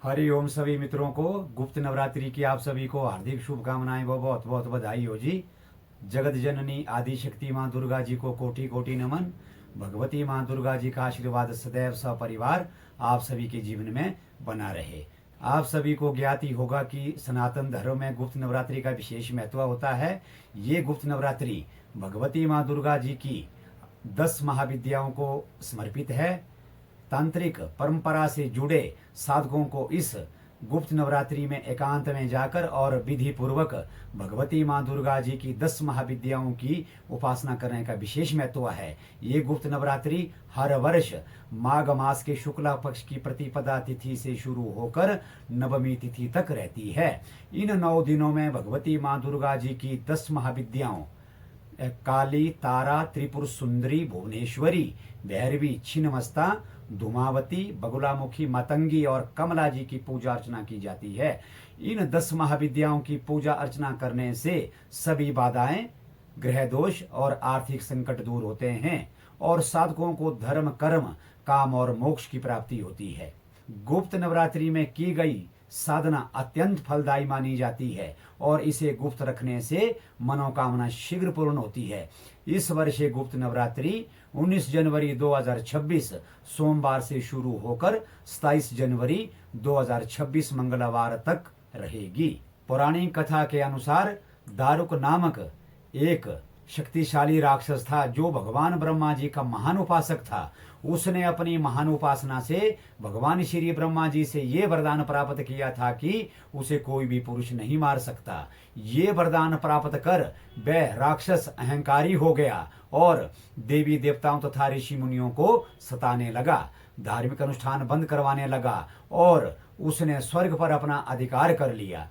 हरि ओम सभी मित्रों को गुप्त नवरात्रि की आप सभी को हार्दिक शुभकामनाएं व बहुत बहुत बधाई हो जी। जगत जननी आदि शक्ति माँ दुर्गा जी को कोटि कोटि नमन। भगवती माँ दुर्गा जी का आशीर्वाद सदैव सपरिवार आप सभी के जीवन में बना रहे। आप सभी को ज्ञात ही होगा कि सनातन धर्म में गुप्त नवरात्रि का विशेष महत्व होता है। ये गुप्त नवरात्रि भगवती माँ दुर्गा जी की 10 महाविद्याओं को समर्पित है। तांत्रिक परंपरा से जुड़े साधकों को इस गुप्त नवरात्रि में एकांत में जाकर और विधि पूर्वक भगवती माँ दुर्गा जी की 10 महाविद्याओं की उपासना करने का विशेष महत्व है। ये गुप्त नवरात्रि हर वर्ष माघ मास के शुक्ला पक्ष की प्रतिपदा तिथि से शुरू होकर नवमी तिथि तक रहती है। इन 9 दिनों में भगवती माँ दुर्गा जी की 10 महाविद्याओं काली, तारा, त्रिपुर सुंदरी, भुवनेश्वरी, भैरवी, छिन्नमस्ता, धूमावती, बगुलामुखी, मतंगी और कमला जी की पूजा अर्चना की जाती है। इन 10 महाविद्याओं की पूजा अर्चना करने से सभी बाधाएं, ग्रह दोष और आर्थिक संकट दूर होते हैं और साधकों को धर्म, कर्म, काम और मोक्ष की प्राप्ति होती है। गुप्त नवरात्रि में की गई साधना अत्यंत फलदायी मानी जाती है और इसे गुप्त रखने से मनोकामना शीघ्र पूर्ण होती है। इस वर्ष गुप्त नवरात्रि 19 जनवरी 2026 सोमवार से शुरू होकर 27 जनवरी 2026 मंगलवार तक रहेगी। पौराणिक कथा के अनुसार दारुक नामक एक शक्तिशाली राक्षस था जो भगवान ब्रह्मा जी का महान उपासक था। उसने अपनी महान उपासना से भगवान श्री ब्रह्मा जी से ये वरदान प्राप्त किया था कि उसे कोई भी पुरुष नहीं मार सकता। ये वरदान प्राप्त कर वह राक्षस अहंकारी हो गया और देवी देवताओं तथा ऋषि मुनियों को सताने लगा, धार्मिक अनुष्ठान बंद करवाने लगा और उसने स्वर्ग पर अपना अधिकार कर लिया।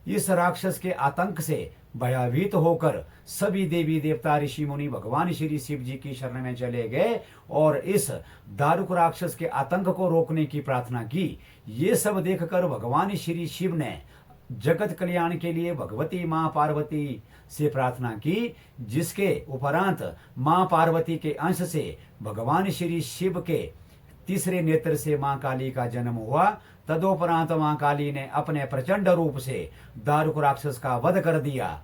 इस राक्षस के आतंक से भयभीत होकर सभी देवी देवता ऋषि मुनि भगवान श्री शिव जी की शरण में चले गए और इस दारुक राक्षस के आतंक को रोकने की प्रार्थना की। ये सब देखकर भगवान श्री शिव ने जगत कल्याण के लिए भगवती माँ पार्वती से प्रार्थना की, जिसके उपरांत माँ पार्वती के अंश से भगवान श्री शिव के तीसरे नेत्र से माँ काली का जन्म हुआ। तदोपरांत माँ काली ने अपने प्रचंड रूप से दारुक राक्षस का वध कर दिया।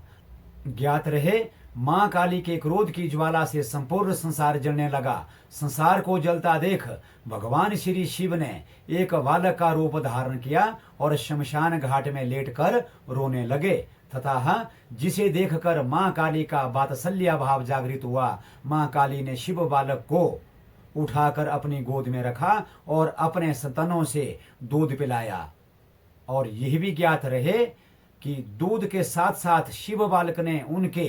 ज्ञात रहे, माँ काली के क्रोध की ज्वाला से संपूर्ण संसार जलने लगा। संसार को जलता देख भगवान श्री शिव ने एक बालक का रूप धारण किया और शमशान घाट में लेटकर रोने लगे तथा जिसे देखकर माँ काली का वात्सल्य भाव जागृत हुआ। माँ काली ने शिव बालक को उठाकर अपनी गोद में रखा और अपने स्तनों से दूध पिलाया। और यह भी ज्ञात रहे कि दूध के साथ साथ शिव बालक ने उनके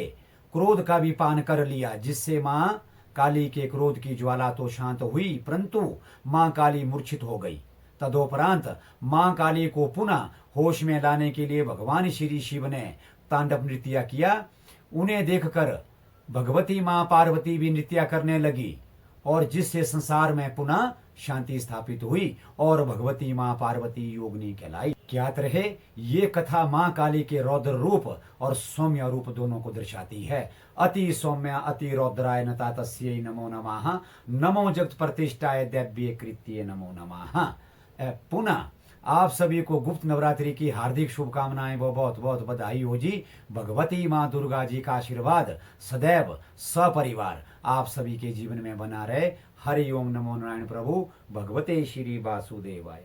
क्रोध का भी पान कर लिया, जिससे मां काली के क्रोध की ज्वाला तो शांत हुई परंतु मां काली मूर्छित हो गई। तदोपरांत मां काली को पुनः होश में लाने के लिए भगवान श्री शिव ने तांडव नृत्य किया। उन्हें देखकर भगवती मां पार्वती भी नृत्य करने लगी और जिससे संसार में पुनः शांति स्थापित हुई और भगवती माँ पार्वती योगिनी कहलाई। ज्ञात रहे, ये कथा माँ काली के रौद्र रूप और सौम्य रूप दोनों को दर्शाती है। अति सौम्य अति रौद्राय नता तस्यै नमो नमः, नमो जगत प्रतिष्ठाय दैव्य कृत्ये नमो नमः। पुनः आप सभी को गुप्त नवरात्रि की हार्दिक शुभकामनाएं व बहुत बहुत बधाई हो जी। भगवती माँ दुर्गा जी का आशीर्वाद सदैव सपरिवार आप सभी के जीवन में बना रहे। हरि ओम नमो नारायण प्रभु भगवते श्री वासुदेवाय।